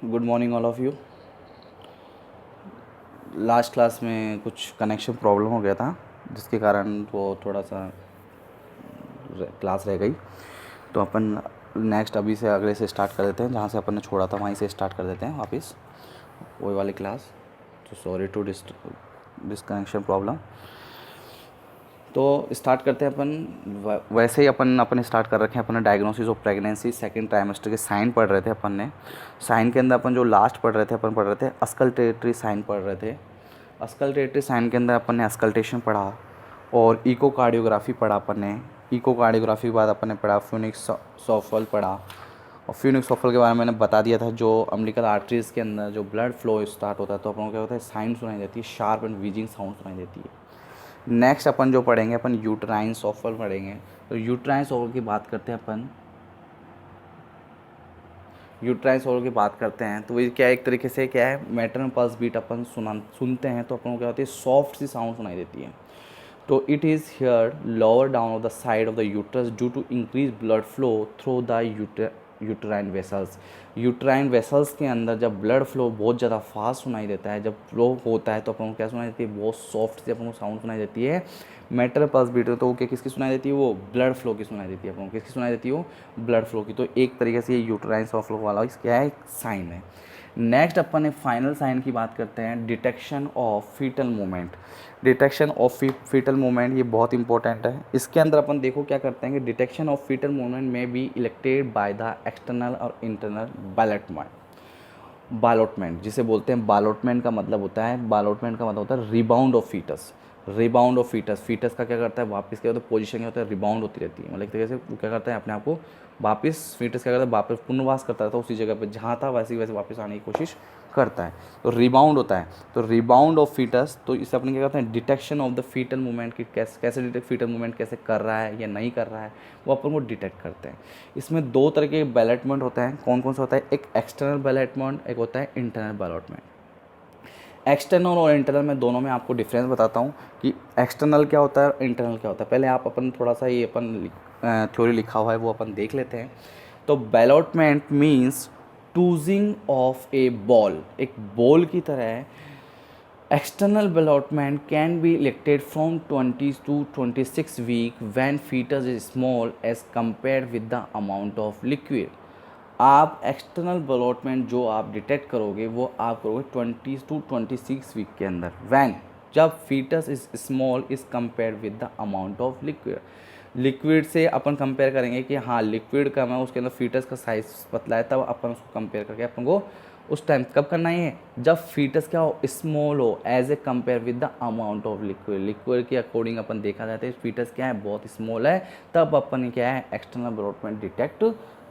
Good morning all of you. Last class में कुछ connection problem हो गया था जिसके कारण वो थोड़ा सा क्लास रह गई। तो अपन नेक्स्ट अभी से अगले से स्टार्ट कर देते हैं, जहाँ से अपन ने छोड़ा था वहीं से स्टार्ट कर देते हैं वापस वही वाली क्लास। तो सॉरी टू डिस्कनेक्शन प्रॉब्लम। तो स्टार्ट करते हैं अपन। वैसे ही अपन अपने स्टार्ट कर रखे हैं। अपन ने diagnosis of pregnancy second trimester के साइन पढ़ रहे थे अपन ने। साइन के अंदर अपन जो लास्ट पढ़ रहे थे, अपन पढ़ रहे थे अस्कल्टेटरी साइन पढ़ रहे थे। अस्कल्टेटरी साइन के अंदर अपन ने अस्कल्टेशन पढ़ा और इकोकार्डियोग्राफी पढ़ा अपन ने। इकोकार्डियोग्राफी के बाद अपन ने पढ़ा फ्यूनिक्सोफल पढ़ा। और फ्यूनिक्सोफल के बारे में मैंने बता दिया था, जो अम्बिलिकल आर्टरीज़ के अंदर जो ब्लड फ्लो स्टार्ट होता है तो अपन को क्या होता है, साउंड सुनाई देती है, शार्प एंड वीजिंग साउंड सुनाई देती है। नेक्स्ट अपन जो पढ़ेंगे, अपन यूट्राइन सोफल पढ़ेंगे। तो यूट्राइन सोफल की बात करते हैं अपन। यूट्राइन सोफल की बात करते हैं तो ये क्या है, एक तरीके से क्या है, मैटरनल पल्स बीट अपन सुनते हैं तो अपन को क्या होती है, सॉफ्ट सी साउंड सुनाई देती है। तो it is here lower down of the side of the uterus due to increase blood flow through the uterine vessels. Uterine vessels के अंदर जब ब्लड फ्लो बहुत ज़्यादा फास्ट सुनाई देता है, जब फ्लो होता है तो अपन को क्या सुनाई देती है, बहुत सॉफ्ट से अपन को साउंड सुनाई देती है। मेटल पल्स बीट तो वो क्या किसकी सुनाई देती है, वो ब्लड फ्लो की सुनाई देती है। अपन को किसकी सुनाई देती है, वो ब्लड फ्लो की। तो एक तरीके से ये यूट्राइन फ्लो वाला क्या है, साइन है। नेक्स्ट अपन एक फाइनल साइन की बात करते हैं, detection of fetal movement. Detection of fetal movement ये बहुत इंपॉर्टेंट है। इसके अंदर अपन देखो क्या करते हैं कि डिटेक्शन ऑफ फीटल मूवमेंट में be elected by the external और इंटरनल बालोटमेंट जिसे बोलते हैं। बालोटमेंट का मतलब होता है, बालोटमेंट का मतलब होता है rebound of fetus. Rebound of fetus, fetus का क्या करता है, वापस क्या होता है, पोजीशन क्या होता है, रिबाउंड होती रहती है। मतलब एक तरीके से वो क्या करता है, अपने आप को वापस, फीटस क्या करता है, वापस पुनर्वास करता रहता है उसी जगह पे जहाँ था, वैसे वैसे वापस आने की कोशिश करता है। तो रिबाउंड होता है। तो रिबाउंड ऑफ फीटस, तो इसे अपने क्या करते हैं, detection of the fetal movement की कैसे डिटेक्ट, फीटल मूवमेंट कैसे कर रहा है या नहीं कर रहा है, वो अपन को डिटेक्ट करते हैं। इसमें दो तरह के बैलेटमेंट होते हैं। कौन कौन सा होता है, एक एक्सटर्नल बैलेटमेंट, एक होता है इंटरनल बैलेटमेंट। एक्सटर्नल और इंटरनल में दोनों में आपको डिफरेंस बताता हूँ कि एक्सटर्नल क्या होता है और इंटरनल क्या होता है। पहले आप अपन थोड़ा सा ये अपन थ्योरी लिखा हुआ है वो अपन देख लेते हैं। तो ballottement means टूजिंग of A ball, एक बॉल की तरह है। External ballotment can be elected from 20 to 26 week when fetus is small as compared with the amount of liquid। आप एक्सटर्नल बलॉटमेंट जो आप डिटेक्ट करोगे वो आप करोगे 20 to 26 वीक के अंदर, वैन जब fetus is small is compare with the amount of liquid. Liquid से अपन कंपेयर करेंगे कि हाँ लिक्विड कम है, उसके अंदर फीटस का साइज पतला है, तब अपन उसको कंपेयर करके अपन को उस टाइम कब करना है, जब फीटस क्या हो, स्मॉल हो, as a compare with the amount of liquid. Liquid के अकॉर्डिंग अपन देखा जाता है फीटस क्या है, बहुत स्मॉल है, तब अपन क्या है, एक्सटर्नल बलॉटमेंट डिटेक्ट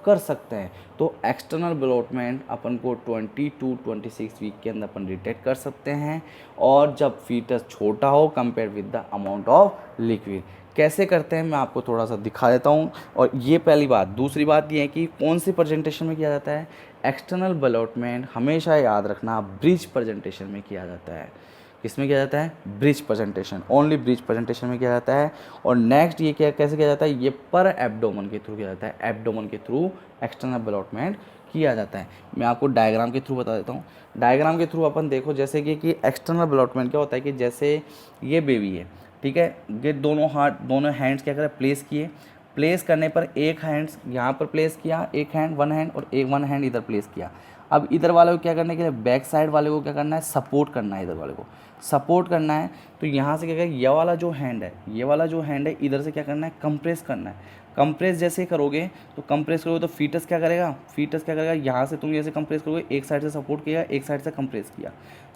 कर सकते हैं। तो एक्सटर्नल बलॉटमेंट अपन को 20 to 26 वीक के अंदर अपन डिटेक्ट कर सकते हैं, और जब फीटस छोटा हो compare with the amount of liquid. कैसे करते हैं मैं आपको थोड़ा सा दिखा देता हूँ। और ये पहली बात। दूसरी बात ये है कि कौन सी प्रेजेंटेशन में किया जाता है, एक्सटर्नल बलॉटमेंट हमेशा याद रखना ब्रिज प्रेजेंटेशन में किया जाता है। किस में किया जाता है, bridge presentation, only bridge presentation में किया जाता है। और नेक्स्ट ये क्या, कैसे किया जाता है, ये पर एब्डोमन के थ्रू किया जाता है। एब्डोमन के थ्रू एक्सटर्नल बलॉटमेंट किया जाता है। मैं आपको डायग्राम के थ्रू बता देता हूँ। डायग्राम के थ्रू अपन देखो जैसे कि एक्सटर्नल बलॉटमेंट क्या होता है कि जैसे ये बेबी है, ठीक है, ये दोनों हाथ, दोनों हैंड्स क्या करें, प्लेस किए। प्लेस करने पर एक हैंड्स यहाँ पर प्लेस किया, एक हैंड, वन हैंड, और एक वन हैंड इधर प्लेस किया। अब इधर वाले को क्या करने के लिए, बैक साइड वाले को क्या करना है, सपोर्ट करना है, इधर वाले को सपोर्ट करना है। तो यहाँ से क्या करें, ये वाला जो हैंड है, ये वाला जो हैंड है, इधर से क्या करना है, कंप्रेस करना है। कंप्रेस जैसे करोगे तो कंप्रेस करोगे तो फीटस क्या करेगा, फीटस क्या करेगा, यहाँ से तुम जैसे कंप्रेस करोगे, एक साइड से सपोर्ट किया, एक साइड से कंप्रेस किया,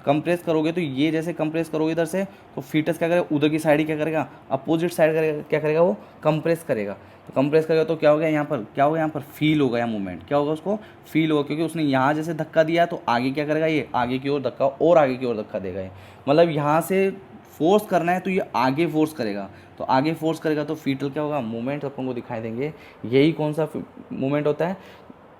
कंप्रेस करोगे तो ये जैसे कंप्रेस करोगे इधर से, तो फीटस क्या करेगा, उधर की साइड ही क्या करेगा, अपोजिट साइड करेगा, क्या करेगा, वो कंप्रेस करेगा। तो कंप्रेस करेगा तो क्या हो गया, यहाँ पर क्या होगा, यहाँ पर फील होगा, या मूवमेंट क्या होगा, उसको फील होगा, क्योंकि उसने यहाँ जैसे धक्का दिया तो आगे क्या करेगा, ये आगे की ओर धक्का, और आगे की ओर धक्का देगा। ये मतलब यहाँ से फोर्स करना है तो ये आगे फोर्स करेगा, तो आगे फोर्स करेगा तो फीटल क्या होगा, मूवमेंट अपन को दिखाई देंगे। यही कौन सा मूवमेंट होता है,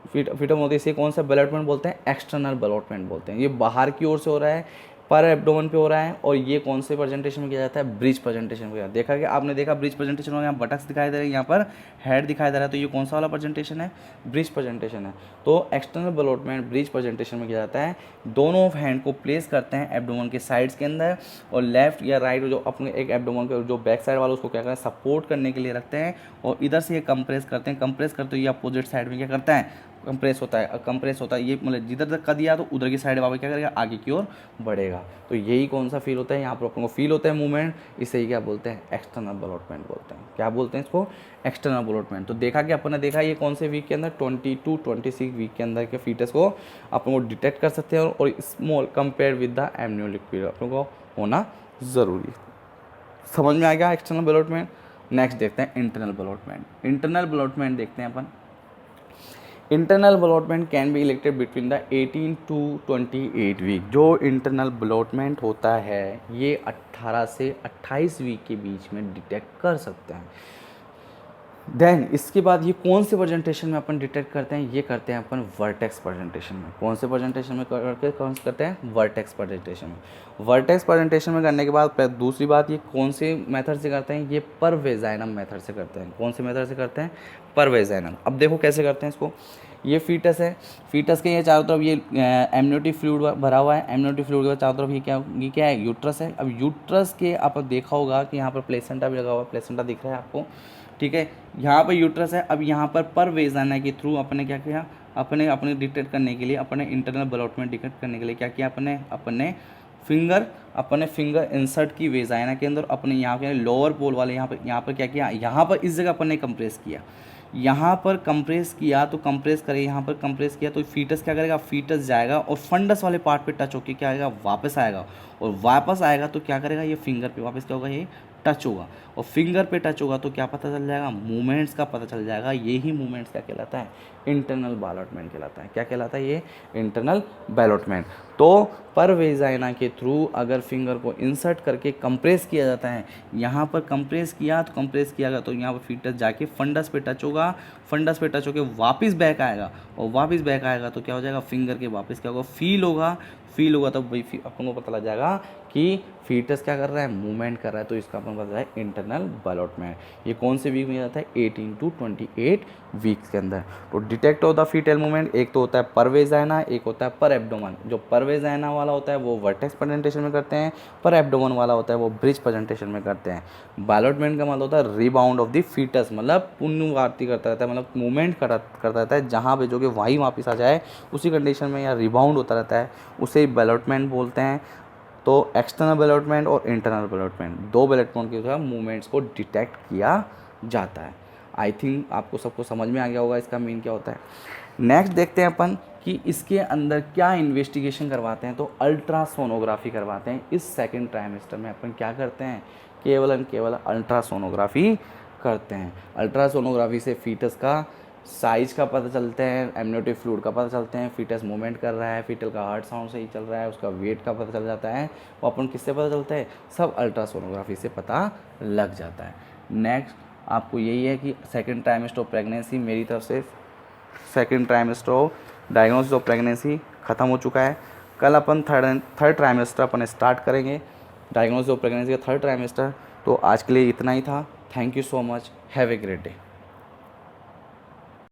फीटल होते हैं। इसे कौन सा बैलोटमेंट बोलते हैं, एक्सटर्नल बैलोटमेंट बोलते हैं। ये बाहर की ओर से हो रहा है, पर एब्डोमेन पे हो रहा है, और ये कौन से प्रेजेंटेशन में किया जाता है, ब्रिज प्रेजेंटेशन में किया जाता है। देखा कि आपने देखा ब्रिज प्रेजेंटेशन में यहाँ बटक्स दिखाई दे रहे हैं, यहाँ पर हेड दिखाई दे रहा है, तो ये कौन सा वाला प्रेजेंटेशन है, ब्रिज प्रेजेंटेशन है। तो एक्सटर्नल ब्लोटमेंट ब्रिज प्रेजेंटेशन में किया जाता है। दोनों हैंड को प्लेस करते हैं एब्डोमेन के साइड्स के अंदर, और लेफ्ट या राइट जो अपने एक एब्डोमेन के जो बैक साइड वाला उसको क्या करते हैं, सपोर्ट करने के लिए रखते हैं, और इधर से ये कंप्रेस करते हैं। कंप्रेस करते हुए ये अपोजिट साइड में क्या करता है, कंप्रेस होता है। कंप्रेस होता है ये मतलब जिधर तक कर दिया तो उधर की साइड वापस क्या करेगा, आगे की ओर बढ़ेगा। तो यही कौन सा फील होता है, यहाँ पर अपन को फील होता है मूवमेंट, इसे ही क्या बोलते हैं, एक्सटर्नल ब्लोटमेंट बोलते हैं। क्या बोलते हैं इसको, एक्सटर्नल ब्लोटमेंट। तो देखा कि अपन ने देखा ये कौन से वीक के अंदर, 22-26 वीक के अंदर के फीटस को अपन को डिटेक्ट कर सकते हैं, और small compare with the amniotic period अपन को होना ज़रूरी। समझ में आ गया एक्सटर्नल ब्लोटमेंट। नेक्स्ट देखते हैं इंटरनल ब्लोटमेंट। इंटरनल ब्लोटमेंट देखते हैं अपन। Internal blotment can be elected between the 18 to 28 week. जो इंटरनल ब्लोटमेंट होता है ये 18 से 28 वीक के बीच में डिटेक्ट कर सकते हैं। देन इसके बाद ये कौन से प्रेजेंटेशन में अपन डिटेक्ट करते हैं, ये करते हैं अपन वर्टेक्स प्रेजेंटेशन में। कौन से प्रेजेंटेशन में कौन से करते हैं, वर्टेक्स प्रेजेंटेशन में। वर्टेक्स प्रेजेंटेशन में करने के बाद दूसरी बात ये कौन से मेथड से करते हैं, ये पर वेजाइनम मेथड से करते हैं। कौन से मेथड से करते हैं, पर वेजाइनम। अब देखो कैसे करते हैं इसको। ये फीटस है, फीटस के ये चारों तरफ ये एमनियोटिक फ्लूइड भरा हुआ है। एमनियोटिक फ्लूइड के चारों तरफ ये क्या है, यूट्रस है। अब यूट्रस के आप देखा होगा कि यहाँ पर प्लेसेंटा भी लगा हुआ है, प्लेसेंटा दिख रहा है आपको, ठीक है। यहाँ पर यूट्रस है। अब यहाँ पर वेजाना के थ्रू अपने क्या किया, अपने डिटेक्ट करने के लिए, अपने इंटरनल ब्लोटमेंट डिटेक्ट करने के लिए क्या किया, अपने फिंगर इंसर्ट की वेजाइना के अंदर, अपने यहाँ के लोअर पोल वाले यहाँ पर क्या किया, यहाँ पर इस जगह अपन ने कंप्रेस किया, यहाँ पर कंप्रेस किया तो कंप्रेस करे, यहाँ पर कंप्रेस किया तो फीटस क्या करेगा, फीटस जाएगा और फंडस वाले पार्ट पे टच होकर क्या आएगा, वापस आएगा। और वापस आएगा तो क्या करेगा, ये फिंगर पे वापस क्या होगा, ये टच होगा। और फिंगर पे टच होगा तो क्या पता चल जाएगा, मूवमेंट्स का पता चल जाएगा। यही मूवमेंट्स क्या कहलाता है, इंटरनल बैलोटमेंट कहलाता है। क्या कहलाता है, ये इंटरनल बैलोटमेंट। तो पर वेजाइना के थ्रू अगर फिंगर को इंसर्ट करके कंप्रेस किया जाता है, यहाँ पर कंप्रेस किया तो कंप्रेस किया गया तो यहाँ पर फीटस जाके फंडस पे टच होगा, फंडस पे टच होकर वापस बैक आएगा, और वापस बैक आएगा तो क्या हो जाएगा, फिंगर के वापस क्या होगा, फील होगा तो भाई अपन को पता लग जाएगा कि फीटस क्या कर रहा है, मूवमेंट कर रहा है। तो इसका अपन पता है इंटरनल बैलोटमेंट। ये कौन से वीक में जाता है, 18 to 28 वीक्स के अंदर। तो detect of the fetal movement एक तो होता है पर वेजाइना, एक होता है पर एब्डोमेन। जो पर वेजाइना वाला होता है वो वर्टेक्स प्रेजेंटेशन में करते हैं, पर एब्डोमेन वाला होता है वो ब्रिज प्रेजेंटेशन में करते हैं। बैलोटमेंट का मतलब होता है रिबाउंड ऑफ द फीटस, मतलब पुनर्वापसी करता रहता है, मतलब मूवमेंट करता रहता है, जहाँ पे जो कि वहीं वापस आ जाए उसी कंडीशन में, या रिबाउंड होता रहता है, उसे बैलोटमेंट बोलते हैं। तो एक्सटर्नल बैलोटमेंट और इंटरनल बैलोटमेंट, दो बैलोटमेंट के द्वारा मूवमेंट्स को डिटेक्ट किया जाता है। आई थिंक आपको सबको समझ में आ गया होगा इसका मीन क्या होता है। नेक्स्ट देखते हैं अपन कि इसके अंदर क्या इन्वेस्टिगेशन करवाते हैं। तो अल्ट्रासोनोग्राफी करवाते हैं। इस सेकंड ट्राइमेस्टर में अपन क्या करते हैं, केवल एंड केवल अल्ट्रासोनोग्राफी करते हैं। अल्ट्रासोनोग्राफी से फीटस का साइज का पता चलते हैं, एमनियोटिक फ्लूइड का पता चलते हैं, फीटस मूवमेंट कर रहा है, फीटल का हार्ट साउंड सही चल रहा है, उसका वेट का पता चल जाता है। वो अपन किससे पता चलता है, सब अल्ट्रासोनोग्राफी से पता लग जाता है। नेक्स्ट आपको यही है कि सेकंड ट्राइमेस्टर ऑफ प्रेगनेंसी, मेरी तरफ से second trimester of diagnosis of pregnancy ख़त्म हो चुका है। कल अपन थर्ड ट्राइमेस्टर अपन स्टार्ट करेंगे, डायग्नोसिस ऑफ प्रेगनेंसी का थर्ड ट्राइमेस्टर। तो आज के लिए इतना ही था। Thank you so much, have a great day.